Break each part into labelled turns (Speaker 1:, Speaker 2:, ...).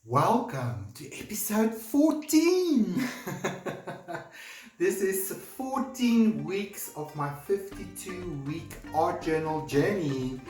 Speaker 1: Welcome to episode 14. This is 14 weeks of my 52-week art journal journey.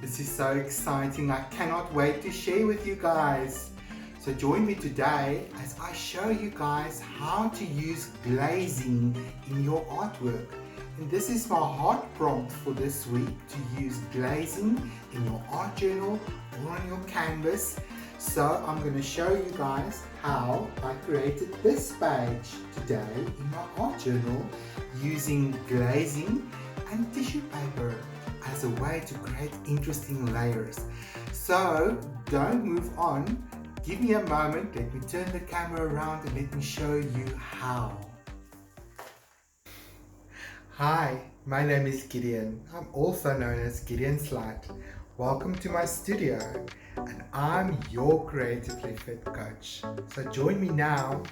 Speaker 1: This is so exciting. I cannot wait to share with you guys. So join me today as I show you guys how to use glazing in your artwork. And this is my HeART prompt for this week, to use glazing in your art journal or on your canvas. So I'm going to show you guys how I created this page today in my art journal using glazing and tissue paper as a way to create interesting layers. So don't move on. Give me a moment. Let me turn the camera around and let me show you how. Hi, my name is Gideon. I'm also known as Gideon Slight. Welcome to my studio, and I'm your creatively fit coach. So join me now.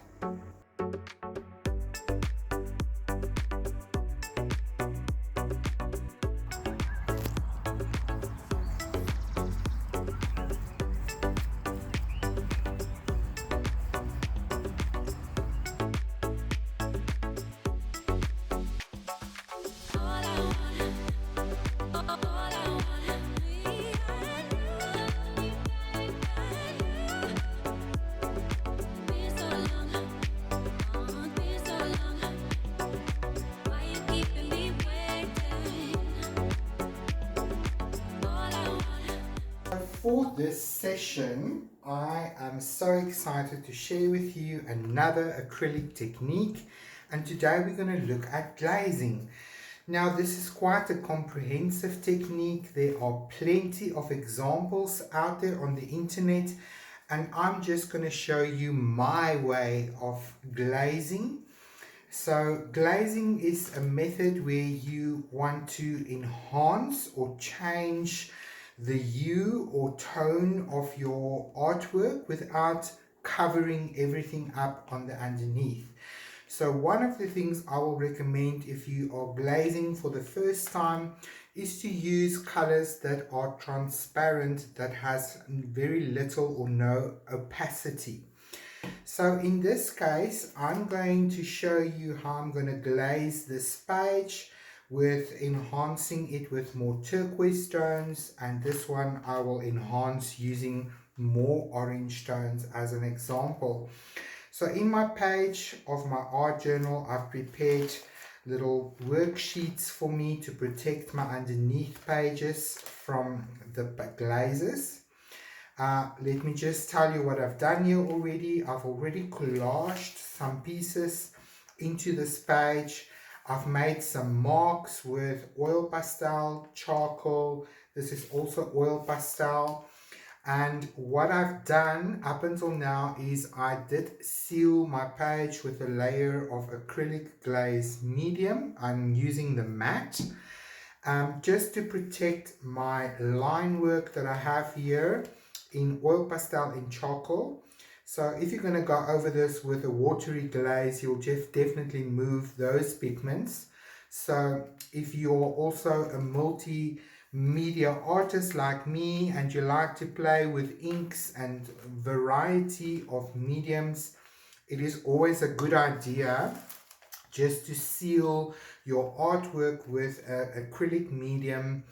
Speaker 1: For this session, I am so excited to share with you another acrylic technique, and today we're going to look at glazing. Now this is quite a comprehensive technique. There are plenty of examples out there on the internet, and I'm just going to show you my way of glazing. So glazing is a method where you want to enhance or change the hue or tone of your artwork without covering everything up on the underneath. So one of the things I will recommend if you are glazing for the first time is to use colors that are transparent, that has very little or no opacity. So in this case, I'm going to show you how I'm going to glaze this page with enhancing it with more turquoise tones, and this one I will enhance using more orange tones as an example. So in my page of my art journal, I've prepared little worksheets for me to protect my underneath pages from the glazes. Let me just tell you what I've done here already. I've already collaged some pieces into this page. I've made some marks with oil pastel, charcoal. This is also oil pastel. And what I've done up until now is I did seal my page with a layer of acrylic glaze medium. I'm using the matte just to protect my line work that I have here in oil pastel and charcoal. So if you're going to go over this with a watery glaze, you'll just definitely move those pigments. So if you're also a multimedia artist like me and you like to play with inks and variety of mediums, it is always a good idea just to seal your artwork with an acrylic medium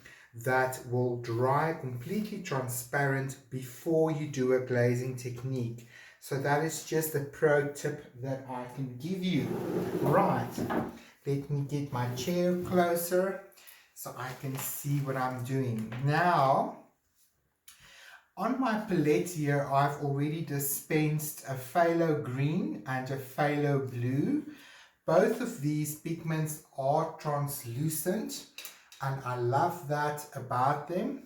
Speaker 1: that will dry completely transparent before you do a glazing technique. So that is just a pro tip that I can give you. Right, let me get my chair closer so I can see what I'm doing. Now, on my palette here, I've already dispensed a phthalo green and a phthalo blue. Both of these pigments are translucent, and I love that about them.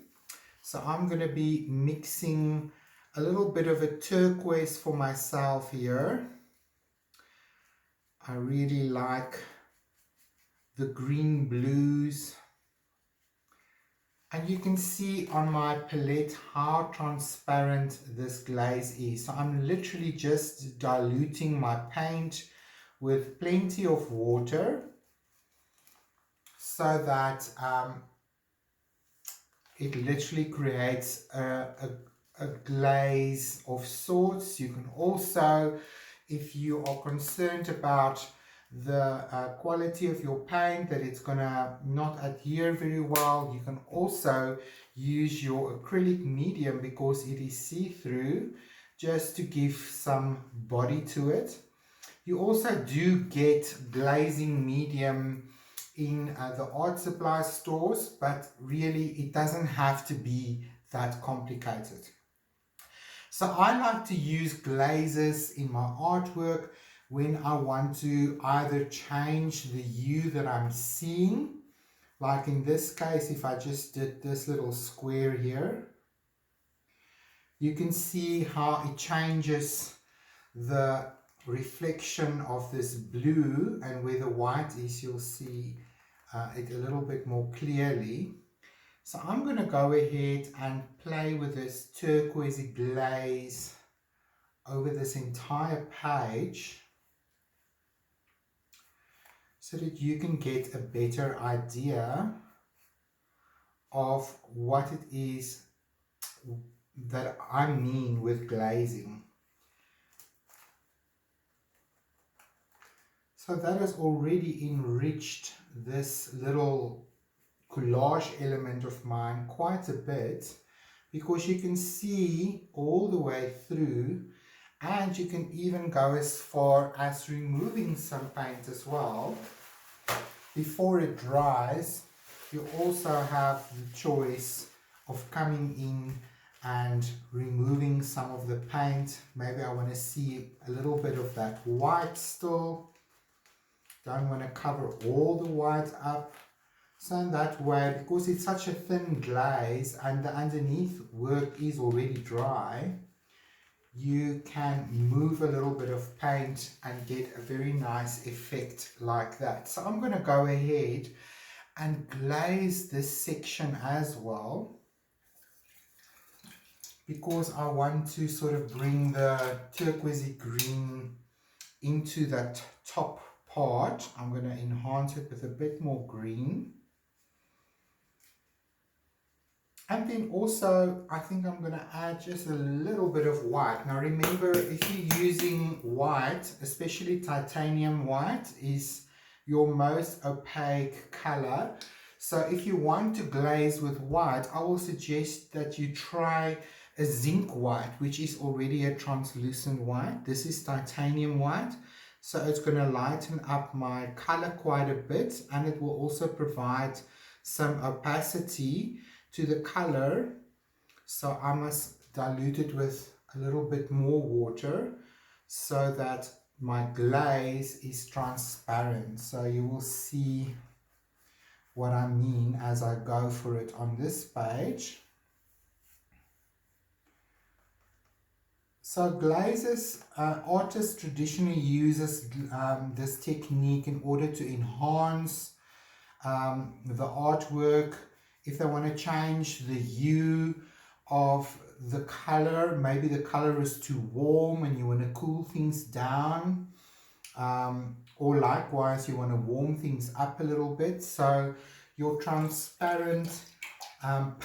Speaker 1: So I'm going to be mixing a little bit of a turquoise for myself here. I really like the green blues. And you can see on my palette how transparent this glaze is. So I'm literally just diluting my paint with plenty of water so that it literally creates a a glaze of sorts. You can also, if you are concerned about the quality of your paint, that it's gonna not adhere very well, you can also use your acrylic medium because it is see-through, just to give some body to it. You also do get glazing medium in the art supply stores, but really it doesn't have to be that complicated. So I like to use glazes in my artwork when I want to either change the hue that I'm seeing, like in this case, if I just did this little square here, you can see how it changes the reflection of this blue, and where the white is, you'll see it a little bit more clearly. So I'm going to go ahead and play with this turquoise glaze over this entire page so that you can get a better idea of what it is that I mean with glazing. So that has already enriched this little collage element of mine quite a bit, because you can see all the way through, and you can even go as far as removing some paint as well. Before it dries, you also have the choice of coming in and removing some of the paint. Maybe I want to see a little bit of that white still. Don't want to cover all the white up. So in that way, because it's such a thin glaze and the underneath work is already dry, you can move a little bit of paint and get a very nice effect like that. So I'm going to go ahead and glaze this section as well, because I want to sort of bring the turquoisey green into that top part. I'm going to enhance it with a bit more green. And then also, I think I'm going to add just a little bit of white. Now remember, if you're using white, especially titanium white, is your most opaque color. So if you want to glaze with white, I will suggest that you try a zinc white, which is already a translucent white. This is titanium white. So it's going to lighten up my color quite a bit, and it will also provide some opacity to the color. So I must dilute it with a little bit more water so that my glaze is transparent. So you will see what I mean as I go for it on this page. So glazes, artists traditionally uses this technique in order to enhance the artwork. If they want to change the hue of the color, maybe the color is too warm and you want to cool things down, or likewise you want to warm things up a little bit. So your transparent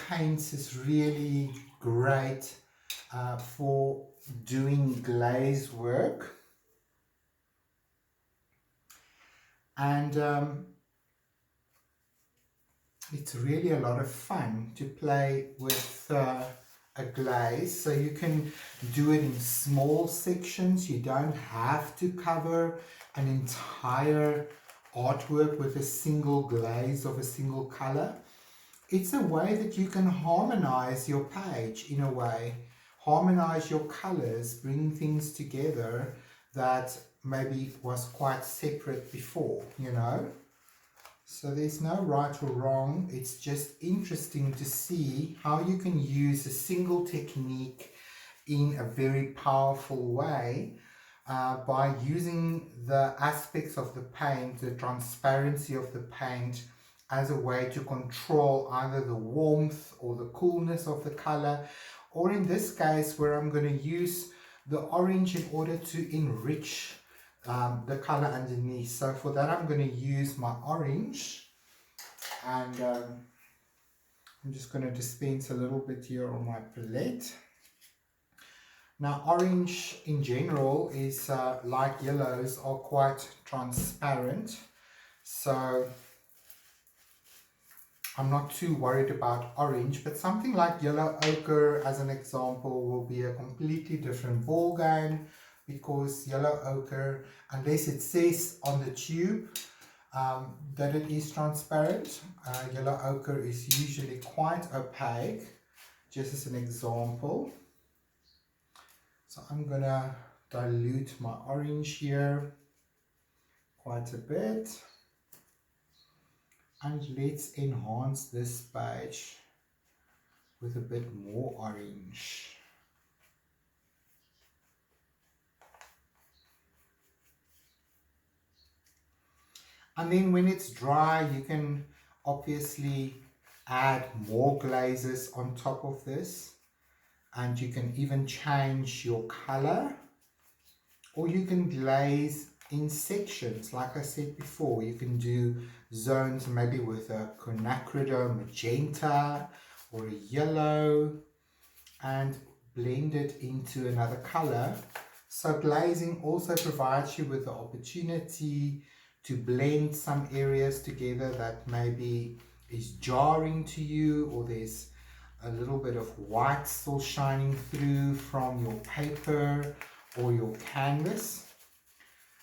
Speaker 1: paints is really great for doing glaze work. And it's really a lot of fun to play with a glaze. So you can do it in small sections. You don't have to cover an entire artwork with a single glaze of a single color. It's a way that you can harmonize your page in a way. Harmonize your colors, bring things together that maybe was quite separate before, you know. So there's no right or wrong. It's just interesting to see how you can use a single technique in a very powerful way by using the aspects of the paint, the transparency of the paint, as a way to control either the warmth or the coolness of the color, or in this case where I'm going to use the orange in order to enrich the color underneath. So for that I'm going to use my orange, and I'm just going to dispense a little bit here on my palette. Now orange in general is like yellows are quite transparent, so I'm not too worried about orange, but something like yellow ochre as an example will be a completely different ball game, because yellow ochre, unless it says on the tube that it is transparent, yellow ochre is usually quite opaque, just as an example. So I'm gonna dilute my orange here quite a bit, and let's enhance this page with a bit more orange. And then when it's dry, you can obviously add more glazes on top of this, and you can even change your color, or you can glaze in sections. Like I said before, you can do zones maybe with a quinacridone magenta or a yellow, and blend it into another color. So glazing also provides you with the opportunity to blend some areas together that maybe is jarring to you, or there's a little bit of white still shining through from your paper or your canvas.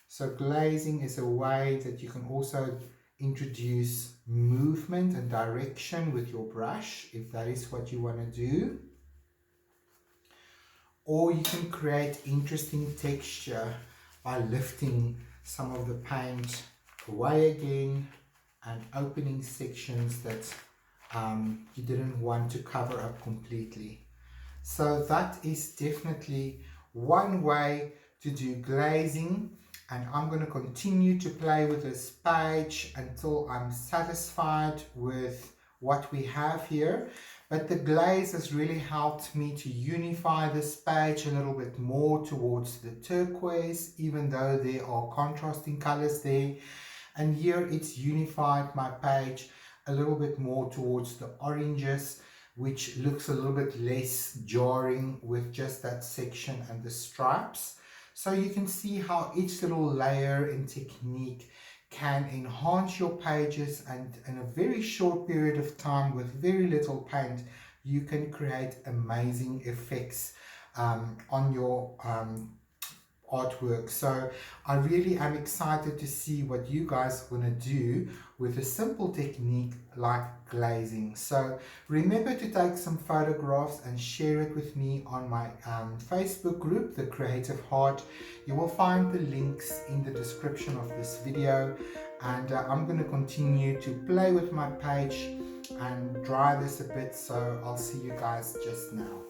Speaker 1: So glazing is a way that you can also introduce movement and direction with your brush, if that is what you want to do. Or you can create interesting texture by lifting some of the paint away again and opening sections that you didn't want to cover up completely. So that is definitely one way to do glazing, and I'm going to continue to play with this page until I'm satisfied with what we have here. But the glaze has really helped me to unify this page a little bit more towards the turquoise, even though there are contrasting colors there. And here it's unified my page a little bit more towards the oranges, which looks a little bit less jarring with just that section and the stripes. So you can see how each little layer and technique can enhance your pages, and in a very short period of time with very little paint you can create amazing effects on your artwork. So I really am excited to see what you guys are going to do with a simple technique like glazing. So remember to take some photographs and share it with me on my Facebook group, The Creative Heart. You will find the links in the description of this video, and I'm going to continue to play with my page and dry this a bit, so I'll see you guys just now.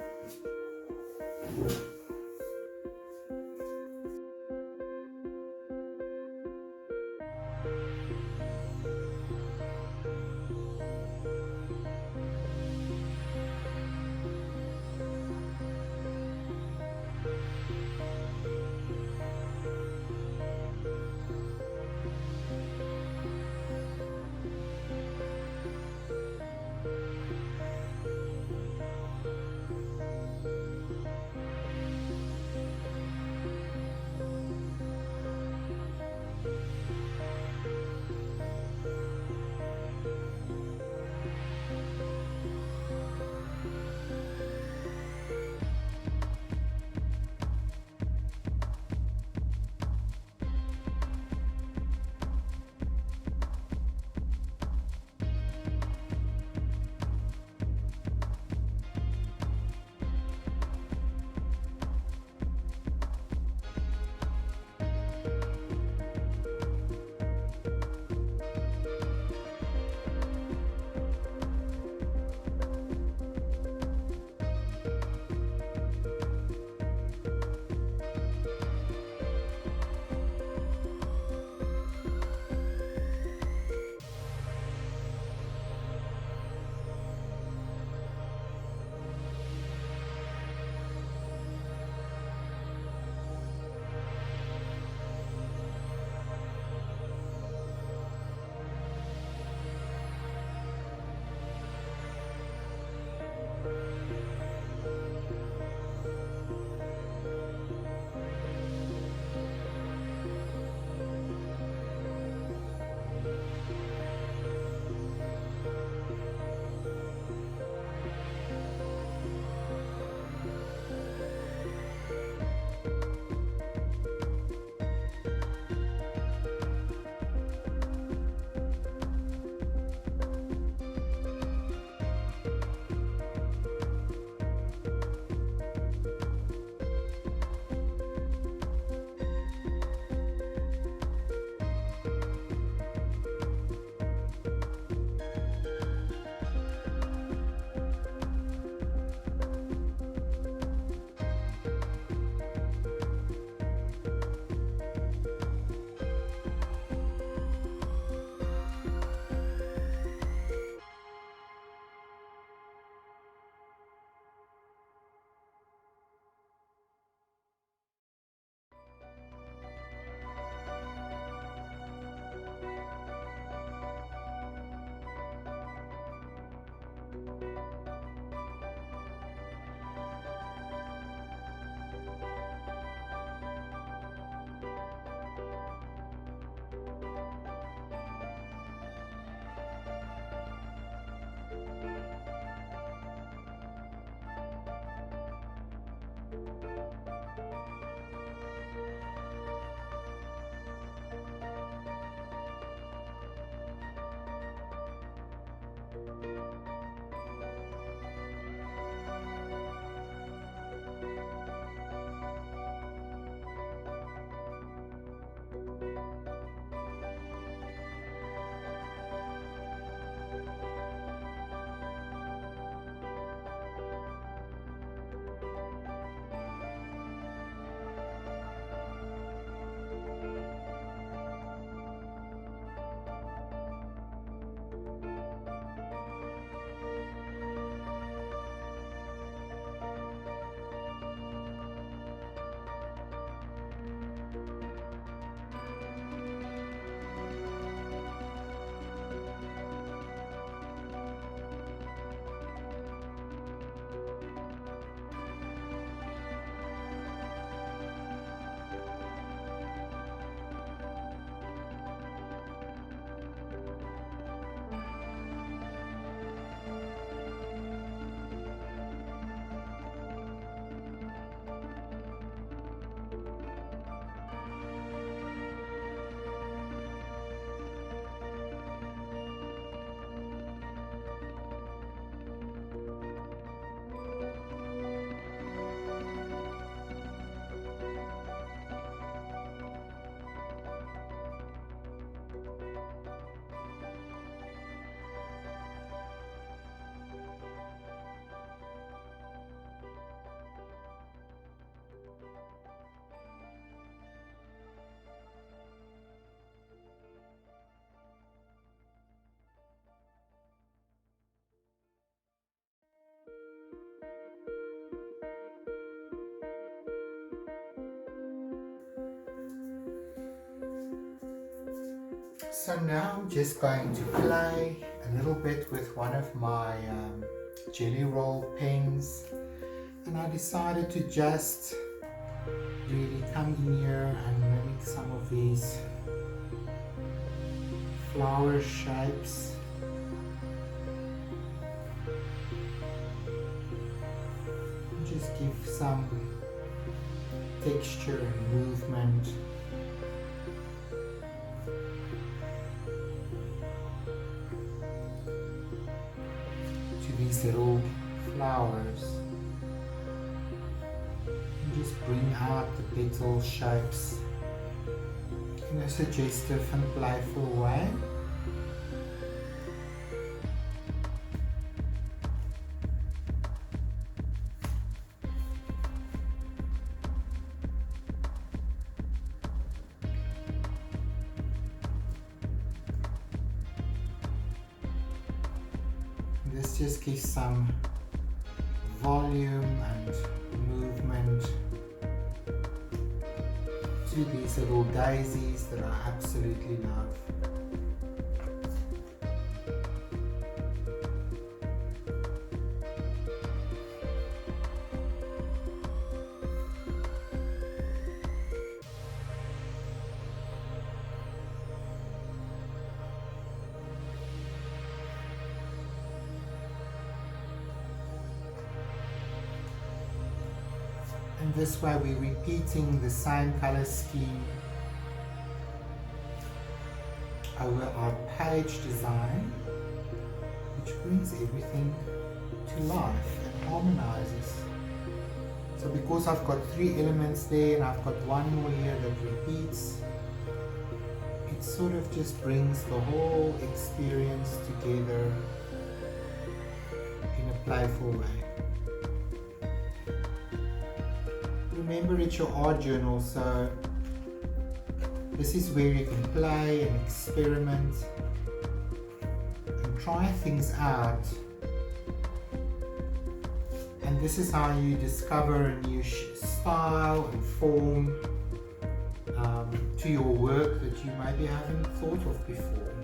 Speaker 1: So now I'm just going to play a little bit with one of my jelly roll pens, and I decided to just really come in here and mimic some of these flower shapes. And just give some texture and movement to these little flowers. And just bring out the petal shapes in a suggestive and playful way. This just gives some volume and movement to these little daisies that I absolutely love. And this way we're repeating the same color scheme over our page design, which brings everything to life and harmonizes. So because I've got 3 elements there and I've got one more here that repeats, it sort of just brings the whole experience together in a playful way. Remember, it's your art journal, so this is where you can play and experiment and try things out, and this is how you discover a new style and form to your work that you maybe haven't thought of before.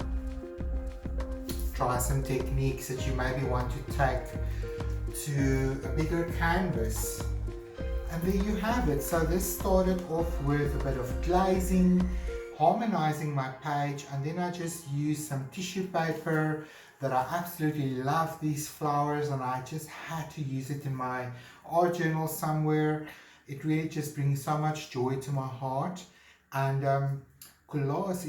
Speaker 1: Try some techniques that you maybe want to take to a bigger canvas. And there you have it. So this started off with a bit of glazing, harmonizing my page, and then I just used some tissue paper that I absolutely love these flowers, and I just had to use it in my art journal somewhere. It really just brings so much joy to my heart. And collage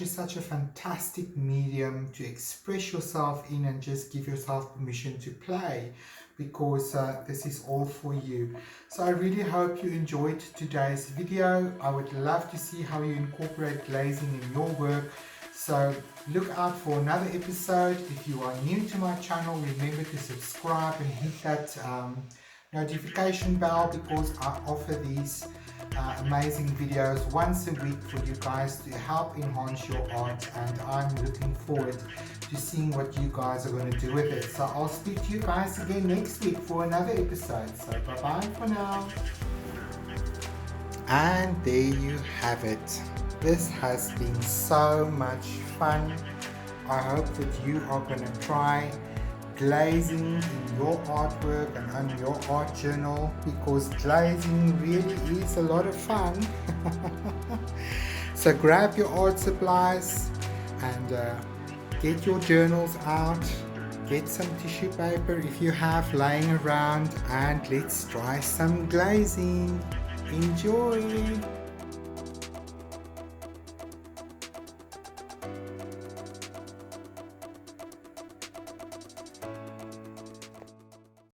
Speaker 1: is such a fantastic medium to express yourself in and just give yourself permission to play, because this is all for you. So I really hope you enjoyed today's video. I would love to see how you incorporate glazing in your work. So look out for another episode. If you are new to my channel, remember to subscribe and hit that notification bell, because I offer these amazing videos once a week for you guys to help enhance your art, and I'm looking forward to seeing what you guys are going to do with it. So I'll speak to you guys again next week for another episode. So bye bye for now. And there you have it. This has been so much fun. I hope that you are going to try glazing in your artwork and on your art journal, because glazing really is a lot of fun. So grab your art supplies and get your journals out, get some tissue paper if you have lying around, and let's try some glazing. Enjoy!